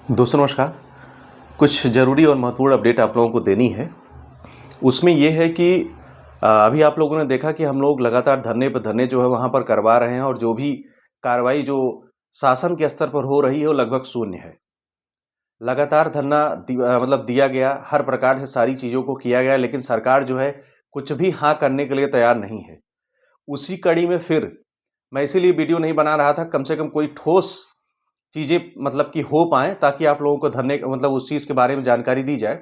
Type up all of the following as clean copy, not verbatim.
दोस्तों नमस्कार। कुछ ज़रूरी और महत्वपूर्ण अपडेट आप लोगों को देनी है। उसमें ये है कि अभी आप लोगों ने देखा कि हम लोग लगातार धरने पे धरने जो है वहाँ पर करवा रहे हैं और जो भी कार्रवाई जो शासन के स्तर पर हो रही है वो लगभग शून्य है। लगातार धरना मतलब दिया गया, हर प्रकार से सारी चीज़ों को किया गया, लेकिन सरकार जो है कुछ भी हाँ करने के लिए तैयार नहीं है। उसी कड़ी में फिर मैं इसीलिए वीडियो नहीं बना रहा था, कम से कम कोई ठोस चीज़ें मतलब कि हो पाएँ ताकि आप लोगों को धरने मतलब उस चीज़ के बारे में जानकारी दी जाए।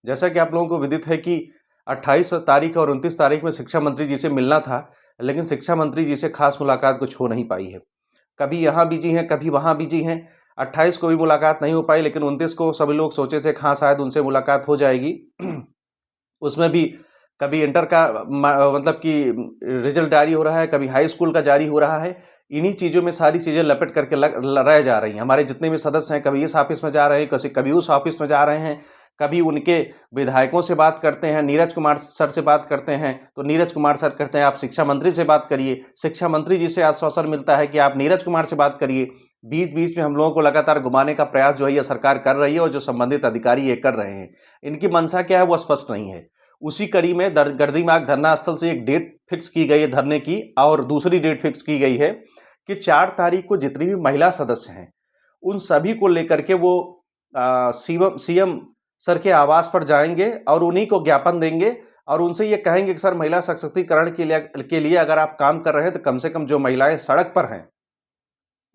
जैसा कि आप लोगों को विदित है कि 28 तारीख और 29 तारीख में शिक्षा मंत्री जी से मिलना था, लेकिन शिक्षा मंत्री जी से खास मुलाकात कुछ हो नहीं पाई है। कभी यहाँ बिज़ी हैं, कभी वहाँ बिज़ी हैं। 28 को भी मुलाकात नहीं हो पाई, लेकिन 29 को सभी लोग सोचे थे हाँ, शायद उनसे मुलाकात हो जाएगी। उसमें भी कभी इंटर का मतलब कि रिजल्ट जारी हो रहा है, कभी हाई स्कूल का जारी हो रहा है। इन्हीं चीज़ों में सारी चीज़ें लपेट करके रह जा रही हैं। हमारे जितने भी सदस्य हैं, कभी इस ऑफिस में जा रहे हैं, कभी उस ऑफिस में जा रहे हैं, कभी उनके विधायकों से बात करते हैं, नीरज कुमार सर से बात करते हैं, तो नीरज कुमार सर कहते हैं आप शिक्षा मंत्री से बात करिए। शिक्षा मंत्री जी से आश्वासन मिलता है कि आप नीरज कुमार से बात करिए। बीच-बीच में हम लोगों को लगातार घुमाने का प्रयास जो है ये सरकार कर रही है और जो संबंधित अधिकारी ये कर रहे हैं। इनकी मंशा क्या है वो स्पष्ट नहीं है। उसी कड़ी में गर्दनीबाग धरना स्थल से एक डेट फिक्स की गई है धरने की और दूसरी डेट फिक्स की गई है कि 4 तारीख को जितनी भी महिला सदस्य हैं, उन सभी को लेकर के वो सीएम सर के आवास पर जाएँगे और उन्हीं को ज्ञापन देंगे और उनसे ये कहेंगे कि सर महिला सशक्तिकरण के लिए अगर आप काम कर रहे हैं तो कम से कम जो महिलाएँ सड़क पर हैं,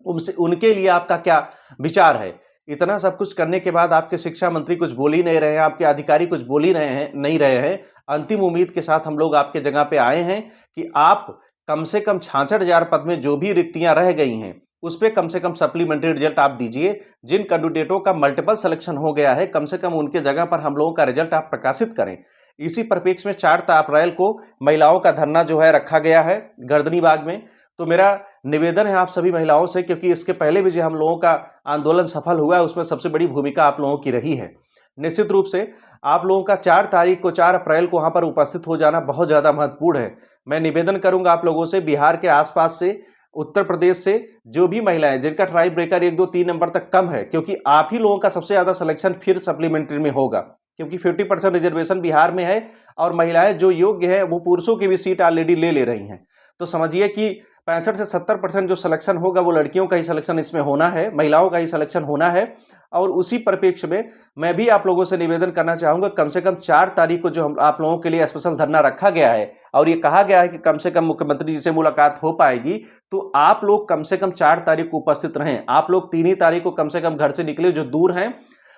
उनसे उनके लिए आपका क्या विचार है? इतना सब कुछ करने के बाद आपके शिक्षा मंत्री कुछ बोल ही नहीं रहे हैं, आपके अधिकारी कुछ बोल ही नहीं रहे हैं। अंतिम उम्मीद के साथ हम लोग आपके जगह पे आए हैं कि आप कम से कम 66,000 पद में जो भी रिक्तियाँ रह गई हैं, उस पे कम से कम सप्लीमेंट्री रिजल्ट आप दीजिए। जिन कैंडिडेटों का मल्टीपल सिलेक्शन हो गया है, कम से कम उनके जगह पर हम लोगों का रिजल्ट आप प्रकाशित करें। इसी परिप्रेक्ष्य में 4 अप्रैल को महिलाओं का धरना जो है रखा गया है गर्दनीबाग में। तो मेरा निवेदन है आप सभी महिलाओं से, क्योंकि इसके पहले भी जो हम लोगों का आंदोलन सफल हुआ है उसमें सबसे बड़ी भूमिका आप लोगों की रही है। निश्चित रूप से आप लोगों का 4 तारीख को 4 अप्रैल को वहाँ पर उपस्थित हो जाना बहुत ज़्यादा महत्वपूर्ण है। मैं निवेदन करूँगा आप लोगों से, बिहार के आस-पास से, उत्तर प्रदेश से जो भी महिलाएँ जिनका ट्राई ब्रेकर 1, 2, 3 नंबर तक कम है, क्योंकि आप ही लोगों का सबसे ज़्यादा सिलेक्शन फिर सप्लीमेंट्री में होगा, क्योंकि 50% रिजर्वेशन बिहार में है और महिलाएँ जो योग्य हैं वो पुरुषों की भी सीट ऑलरेडी ले रही हैं। तो समझिए कि 65 से 70% जो सिलेक्शन होगा वो लड़कियों का ही सिलेक्शन इसमें होना है, महिलाओं का ही सिलेक्शन होना है। और उसी परिप्रेक्ष्य में मैं भी आप लोगों से निवेदन करना चाहूँगा, कम से कम 4 तारीख को जो हम आप लोगों के लिए स्पेशल धरना रखा गया है और ये कहा गया है कि कम से कम मुख्यमंत्री जी से मुलाकात हो पाएगी, तो आप लोग कम से कम 4 तारीख को उपस्थित रहें। आप लोग 3 ही तारीख को कम से कम घर से निकले, जो दूर हैं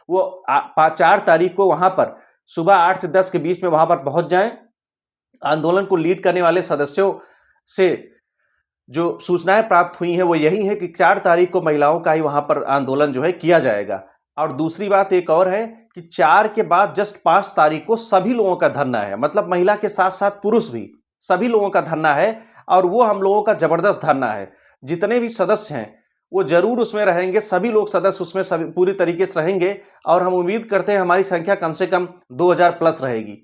वो 4 तारीख को वहाँ पर सुबह 8 से 10 के बीच में वहाँ पर पहुँच जाएँ। आंदोलन को लीड करने वाले सदस्यों से जो सूचनाएँ प्राप्त हुई हैं वो यही है कि 4 तारीख को महिलाओं का ही वहाँ पर आंदोलन जो है किया जाएगा। और दूसरी बात एक और है कि 4 के बाद जस्ट 5 तारीख को सभी लोगों का धरना है, मतलब महिला के साथ-साथ पुरुष भी, सभी लोगों का धरना है और वो हम लोगों का ज़बरदस्त धरना है। जितने भी सदस्य हैं, वो ज़रूर उसमें रहेंगे, सभी लोग सदस्य उसमें सभी पूरी तरीके से रहेंगे और हम उम्मीद करते हैं हमारी संख्या कम से कम 2000 प्लस रहेगी।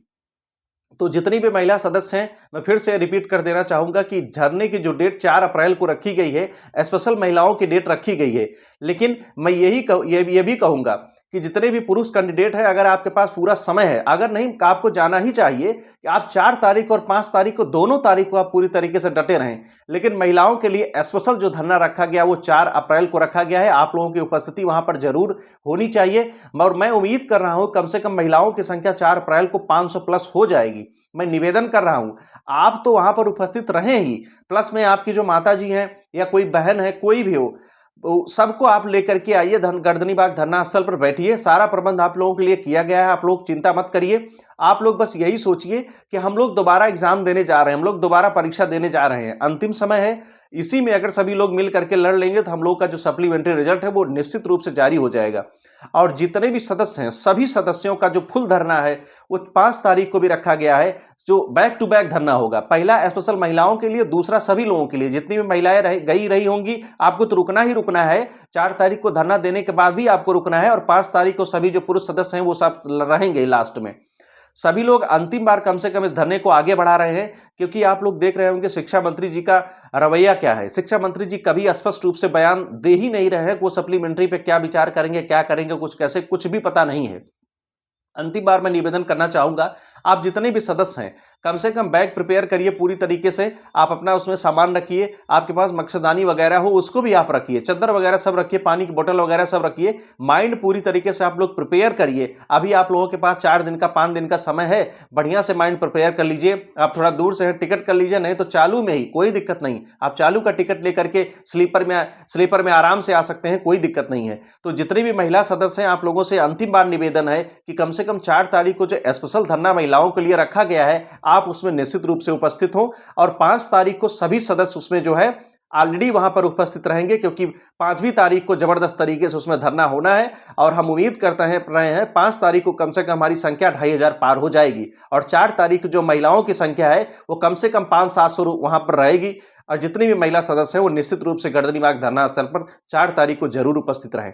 तो जितनी भी महिला सदस्य हैं, मैं फिर से रिपीट कर देना चाहूँगा कि धरने की जो डेट 4 अप्रैल को रखी गई है, स्पेशल महिलाओं की डेट रखी गई है। लेकिन मैं ये भी कहूँगा कि जितने भी पुरुष कैंडिडेट हैं, अगर आपके पास पूरा समय है, अगर नहीं आपको जाना ही चाहिए कि आप 4 तारीख और 5 तारीख को, दोनों तारीख को आप पूरी तरीके से डटे रहें। लेकिन महिलाओं के लिए स्पेशल जो धरना रखा गया वो 4 अप्रैल को रखा गया है। आप लोगों की उपस्थिति वहाँ पर ज़रूर होनी चाहिए और मैं उम्मीद कर रहा हूँ कम से कम महिलाओं की संख्या 4 अप्रैल को 500 प्लस हो जाएगी। मैं निवेदन कर रहा हूँ, आप तो वहाँ पर उपस्थित रहें ही, प्लस में आपकी जो माताजी हैं या कोई बहन है, कोई भी हो, तो सबको आप लेकर के आइए, गर्दनीबाग धरना स्थल पर बैठिए। सारा प्रबंध आप लोगों के लिए किया गया है, आप लोग चिंता मत करिए। आप लोग बस यही सोचिए कि हम लोग दोबारा एग्जाम देने जा रहे हैं, हम लोग दोबारा परीक्षा देने जा रहे हैं, अंतिम समय है। इसी में अगर सभी लोग मिल करके लड़ लेंगे तो हम लोग का जो सप्लीमेंट्री रिजल्ट है वो निश्चित रूप से जारी हो जाएगा। और जितने भी सदस्य हैं, सभी सदस्यों का जो फुल धरना है वो 5 तारीख को भी रखा गया है, जो बैक टू बैक धरना होगा। पहला स्पेशल महिलाओं के लिए, दूसरा सभी लोगों के लिए। जितनी भी महिलाएं रही होंगी, आपको तो रुकना ही रुकना है। 4 तारीख को धरना देने के बाद भी आपको रुकना है और 5 तारीख को सभी जो पुरुष सदस्य हैं वो सब रहेंगे लास्ट में। सभी लोग अंतिम बार कम से कम इस धरने को आगे बढ़ा रहे हैं, क्योंकि आप लोग देख रहे होंगे शिक्षा मंत्री जी का रवैया क्या है। शिक्षा मंत्री जी कभी स्पष्ट रूप से बयान दे ही नहीं रहे हैं कि वो सप्लीमेंट्री पे क्या विचार करेंगे, क्या करेंगे, कुछ कैसे, कुछ भी पता नहीं है। अंतिम बार मैं निवेदन करना चाहूंगा, आप जितने भी सदस्य हैं कम से कम बैग प्रिपेयर करिए पूरी तरीके से, आप अपना उसमें सामान रखिए, आपके पास मच्छरदानी वगैरह हो उसको भी आप रखिए, चद्दर वगैरह सब रखिए, पानी की बोतल वगैरह सब रखिए, माइंड पूरी तरीके से आप लोग प्रिपेयर करिए। अभी आप लोगों के पास 4 दिन का 5 दिन का समय है, बढ़िया से माइंड प्रिपेयर कर लीजिए। आप थोड़ा दूर से टिकट कर लीजिए, नहीं तो चालू में ही कोई दिक्कत नहीं, आप चालू का टिकट लेकर के स्लीपर में आराम से आ सकते हैं, कोई दिक्कत नहीं है। तो जितनी भी महिला सदस्य हैं, आप लोगों से अंतिम बार निवेदन है कि कम से कम 4 तारीख को जो स्पेशल धरना महिलाओं के लिए रखा गया है, आप उसमें निश्चित रूप से उपस्थित हो। और 5 तारीख को सभी सदस्य उसमें जो है ऑलरेडी वहां पर उपस्थित रहेंगे, क्योंकि 5वीं तारीख को जबरदस्त तरीके से उसमें धरना होना है। और हम उम्मीद करते हैं 5 तारीख को कम से कम हमारी संख्या 2500 पार हो जाएगी। और 4 तारीख जो महिलाओं की संख्या है वो कम से कम 500-700 वहां पर रहेगी। और जितनी भी महिला सदस्य हैं वो निश्चित रूप से गर्दनीबाग धरना स्थल पर 4 तारीख को जरूर उपस्थित रहें,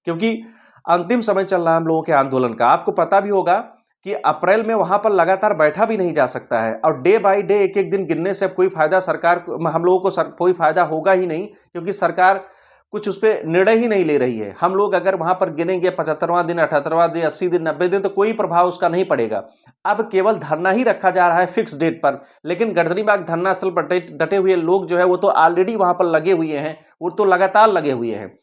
क्योंकि अंतिम समय चल रहा है हम लोगों के आंदोलन का। आपको पता भी होगा कि अप्रैल में वहां पर लगातार बैठा भी नहीं जा सकता है, और डे बाय डे एक एक दिन गिनने से अब कोई फायदा सरकार हम लोगों को कोई फायदा होगा ही नहीं, क्योंकि सरकार कुछ उस पर निर्णय ही नहीं ले रही है। हम लोग अगर वहां पर गिनेंगे 75वां दिन, 78वां दिन, 80 दिन, 90 दिन, तो कोई प्रभाव उसका नहीं पड़ेगा। अब केवल धरना ही रखा जा रहा है फिक्स डेट पर, लेकिन गर्दनीबाग धरना स्थल पर डटे हुए लोग जो है वो तो ऑलरेडी वहां पर लगे हुए हैं, वो तो लगातार लगे हुए हैं।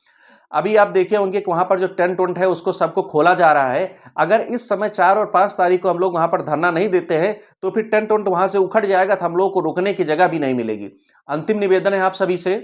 अभी आप देखिए होंगे कि वहां पर जो टेंट वेंट है उसको सबको खोला जा रहा है। अगर इस समय 4 और 5 तारीख को हम लोग वहां पर धरना नहीं देते हैं तो फिर टेंट वेंट वहां से उखड़ जाएगा, तो हम लोगों को रुकने की जगह भी नहीं मिलेगी। अंतिम निवेदन है आप सभी से,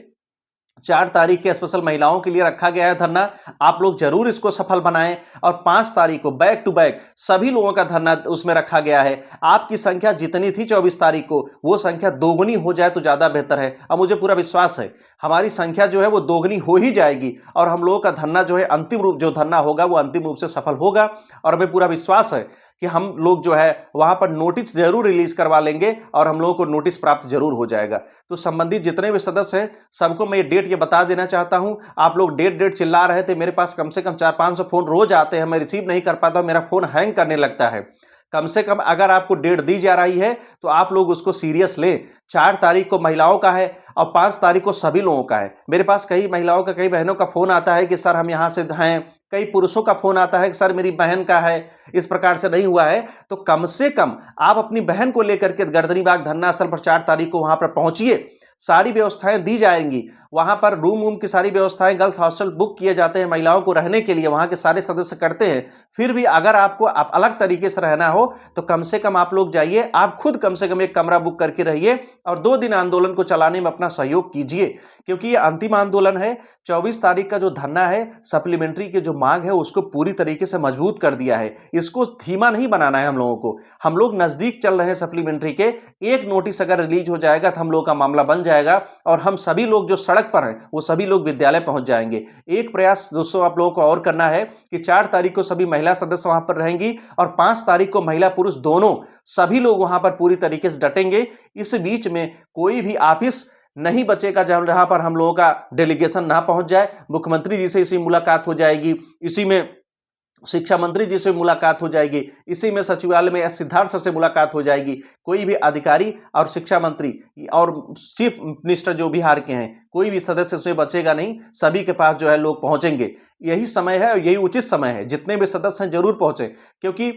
4 तारीख के स्पेशल महिलाओं के लिए रखा गया है धरना, आप लोग जरूर इसको सफल बनाएं। और 5 तारीख को बैक टू बैक सभी लोगों का धरना उसमें रखा गया है। आपकी संख्या जितनी थी 24 तारीख को, वो संख्या दोगुनी हो जाए तो ज्यादा बेहतर है। और मुझे पूरा विश्वास है हमारी संख्या जो है वो दोगुनी हो ही जाएगी, और हम लोगों का धरना जो है अंतिम रूप जो धरना होगा वो अंतिम रूप से सफल होगा। और हमें पूरा विश्वास है कि हम लोग जो है वहां पर नोटिस जरूर रिलीज करवा लेंगे, और हम लोगों को नोटिस प्राप्त जरूर हो जाएगा। तो संबंधित जितने भी सदस्य हैं सबको मैं ये डेट ये बता देना चाहता हूं। आप लोग डेट चिल्ला रहे थे, मेरे पास कम से कम 400-500 फोन रोज आते हैं, मैं रिसीव नहीं कर पाता हूं, मेरा फोन हैंग करने लगता है। कम से कम अगर आपको डेट दी जा रही है तो आप लोग उसको सीरियस लें। 4 तारीख को महिलाओं का है और 5 तारीख को सभी लोगों का है। मेरे पास कई महिलाओं का, कई बहनों का फोन आता है कि सर हम यहां से हैं, कई पुरुषों का फोन आता है कि सर मेरी बहन का है, इस प्रकार से नहीं हुआ है। तो कम से कम आप अपनी बहन को लेकर के गर्दनीबाग धरना स्थल पर 4 तारीख को वहां पर पहुंचिए। सारी व्यवस्थाएं दी जाएंगी, वहां पर रूम की सारी व्यवस्थाएं, गर्ल्स हॉस्टल बुक किए जाते हैं महिलाओं को रहने के लिए, वहां के सारे सदस्य करते हैं। फिर भी अगर आपको अलग तरीके से रहना हो तो कम से कम आप लोग जाइए, आप खुद कम से कम एक कमरा बुक करके रहिए और 2 दिन आंदोलन को चलाने में अपना सहयोग कीजिए, क्योंकि ये अंतिम आंदोलन है। 24 तारीख का जो धरना है, सप्लीमेंट्री की जो मांग है उसको पूरी तरीके से मजबूत कर दिया है। इसको धीमा नहीं बनाना है हम लोगों को। हम लोग नजदीक चल रहे हैं सप्लीमेंट्री के, एक नोटिस अगर रिलीज हो जाएगा तो हम लोग का मामला बन जाएगा, और हम सभी लोग जो सड़क पर हैं वो सभी लोग विद्यालय पहुंच जाएंगे। एक प्रयास दोस्तों आप लोगों को और करना है कि 4 तारीख को सभी महिला सदस्य वहां पर रहेंगी, और 5 तारीख को महिला पुरुष दोनों सभी लोग वहां पर पूरी तरीके से डटेंगे। इस बीच में कोई भी ऑफिस नहीं बचेगा जहां पर हम लोगों का डेलीगेशन ना पहुंच जाए। मुख्यमंत्री जी से इसी मुलाकात हो जाएगी, इसी में शिक्षा मंत्री जी से मुलाकात हो जाएगी, इसी में सचिवालय में सिद्धार्थ सर से मुलाकात हो जाएगी। कोई भी अधिकारी और शिक्षा मंत्री और चीफ मिनिस्टर जो बिहार के हैं, कोई भी सदस्य उसमें बचेगा नहीं, सभी के पास जो है लोग पहुंचेंगे। यही समय है और यही उचित समय है, जितने भी सदस्य हैं जरूर पहुंचे, क्योंकि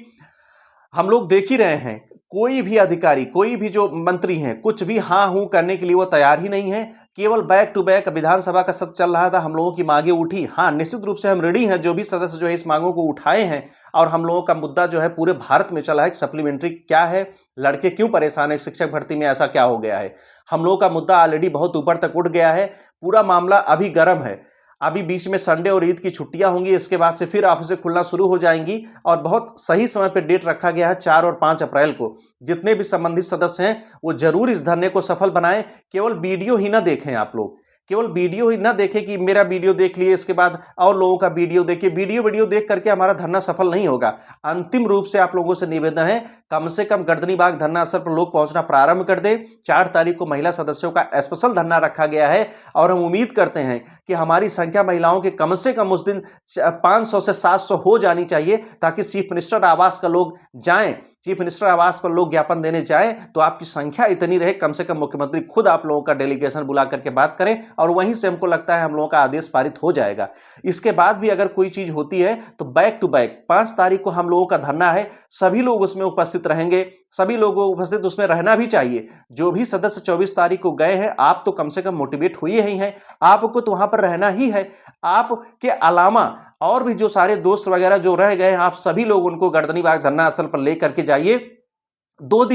हम लोग देख ही रहे हैं कोई भी अधिकारी, कोई भी जो मंत्री हैं, कुछ भी हाँ हूं करने के लिए वो तैयार ही नहीं है। केवल बैक टू बैक विधानसभा का सत्र चल रहा था, हम लोगों की मांगे उठी। हाँ, निश्चित रूप से हम रेडी हैं, जो भी सदस्य जो है इस मांगों को उठाए हैं, और हम लोगों का मुद्दा जो है पूरे भारत में चला है कि सप्लीमेंट्री क्या है, लड़के क्यों परेशान है, शिक्षक भर्ती में ऐसा क्या हो गया है। हम लोगों का मुद्दा ऑलरेडी बहुत ऊपर तक उठ गया है, पूरा मामला अभी गर्म है। अभी बीच में संडे और ईद की छुट्टियां होंगी, इसके बाद से फिर ऑफिसें खुलना शुरू हो जाएंगी, और बहुत सही समय पर डेट रखा गया है 4 और 5 अप्रैल को। जितने भी संबंधित सदस्य हैं वो जरूर इस धरने को सफल बनाएं। केवल वीडियो ही ना देखें आप लोग, केवल वीडियो ही ना देखें कि मेरा वीडियो देख लिए इसके बाद और लोगों का वीडियो देखिए। वीडियो देख करके हमारा धरना सफल नहीं होगा। अंतिम रूप से आप लोगों से निवेदन है, कम से कम गर्दनीबाग धरना स्थल पर लोग पहुंचना प्रारंभ कर दे। 4 तारीख को महिला सदस्यों का स्पेशल धरना रखा गया है, और हम उम्मीद करते हैं कि हमारी संख्या महिलाओं के कम से कम उस दिन 500 से 700 हो जानी चाहिए, ताकि चीफ मिनिस्टर आवास का लोग जाएं चीफ मिनिस्टर आवास पर लोग ज्ञापन देने जाए तो आपकी संख्या इतनी रहे, कम से कम मुख्यमंत्री खुद आप लोगों का डेलीगेशन बुला करके बात करें और वहीं से हमको लगता है हम लोगों का आदेश पारित हो जाएगा। इसके बाद भी अगर कोई चीज होती है तो बैक टू बैक 5 तारीख को हम लोगों का धरना है, सभी लोग उसमें उपस्थित रहेंगे, सभी लोगों को उपस्थित उसमें रहना भी चाहिए। जो भी सदस्य 24 तारीख को गए हैं, आप तो कम से कम मोटिवेट हुए ही हैं, आपको तो वहां पर रहना ही है। आपके अलावा और भी जो सारे दोस्त वगैरह जो रह गए हैं, आप सभी लोग उनको गर्दनीबाग धरना स्थल पर लेकर के जाइए। 2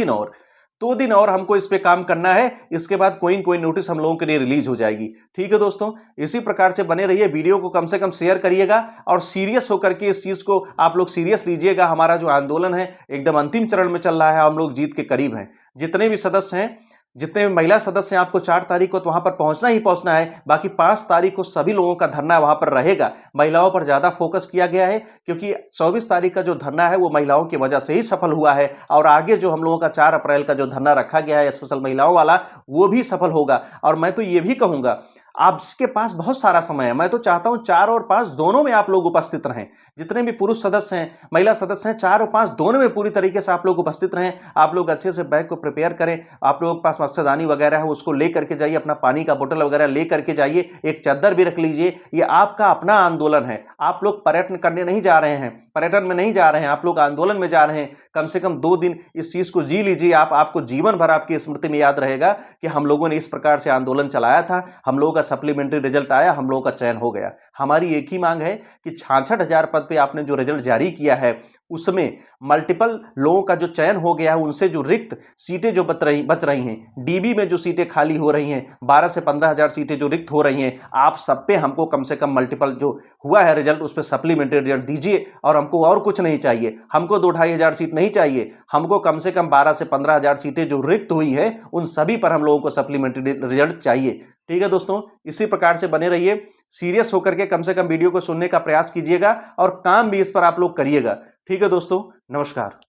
दिन और हमको इस पे काम करना है, इसके बाद कोई न कोई नोटिस हम लोगों के लिए रिलीज हो जाएगी। ठीक है दोस्तों, इसी प्रकार से बने रहिए, वीडियो को कम से कम शेयर करिएगा और सीरियस होकर के इस चीज को आप लोग सीरियस लीजिएगा। हमारा जो आंदोलन है एकदम अंतिम चरण में चल रहा है, हम लोग जीत के करीब हैं। जितने भी सदस्य हैं, जितने भी महिला सदस्य हैं, आपको 4 तारीख को तो वहां पर पहुंचना ही पहुंचना है। बाकी 5 तारीख को सभी लोगों का धरना वहां पर रहेगा। महिलाओं पर ज्यादा फोकस किया गया है क्योंकि 24 तारीख का जो धरना है वो महिलाओं की वजह से ही सफल हुआ है और आगे जो हम लोगों का 4 अप्रैल का जो धरना रखा गया है स्पेशल महिलाओं वाला, वो भी सफल होगा। और मैं तो ये भी कहूंगा, आपके पास बहुत सारा समय है, मैं तो चाहता हूं 4 और 5 दोनों में आप लोग उपस्थित रहें। जितने भी पुरुष सदस्य हैं, महिला सदस्य हैं, 4 और 5 दोनों में पूरी तरीके से आप लोग उपस्थित रहें। आप लोग अच्छे से बैग को प्रिपेयर करें, आप लोगों के पास मच्छरदानी वगैरह है उसको लेकर के जाइए, अपना पानी का बोतल वगैरह लेकर के जाइए, एक चादर भी रख लीजिए। ये आपका अपना आंदोलन है, आप लोग पर्यटन करने नहीं जा रहे हैं, पर्यटन में नहीं जा रहे हैं, आप लोग आंदोलन में जा रहे हैं। कम से कम 2 दिन इस चीज को जी लीजिए, आपको जीवन भर आपकी स्मृति में याद रहेगा कि हम लोगों ने इस प्रकार से आंदोलन चलाया था, हम लोगों का सप्लीमेंट्री रिजल्ट आया, हम लोगों का चयन हो गया। हमारी एक ही मांग है कि 66,000 पद पे आपने जो रिजल्ट जारी किया है उसमें मल्टीपल लोगों का जो चयन हो गया है, उनसे जो रिक्त सीटें जो बच रही हैं, डीबी में जो सीटें खाली हो रही हैं, 12 से 15,000 सीटें जो रिक्त हो रही हैं, आप सब पे हमको कम से कम मल्टीपल जो हुआ है रिजल्ट उस पर सप्लीमेंट्री रिजल्ट दीजिए। और हमको और कुछ नहीं चाहिए, हमको 2-2,500 सीट नहीं चाहिए, हमको कम से कम 12 से 15,000 सीटें जो रिक्त हुई है उन सभी पर हम लोगों को सप्लीमेंट्री रिजल्ट चाहिए। ठीक है दोस्तों, इसी प्रकार से बने रहिए, सीरियस होकर के कम से कम वीडियो को सुनने का प्रयास कीजिएगा और काम भी इस पर आप लोग करिएगा। ठीक है दोस्तों, नमस्कार।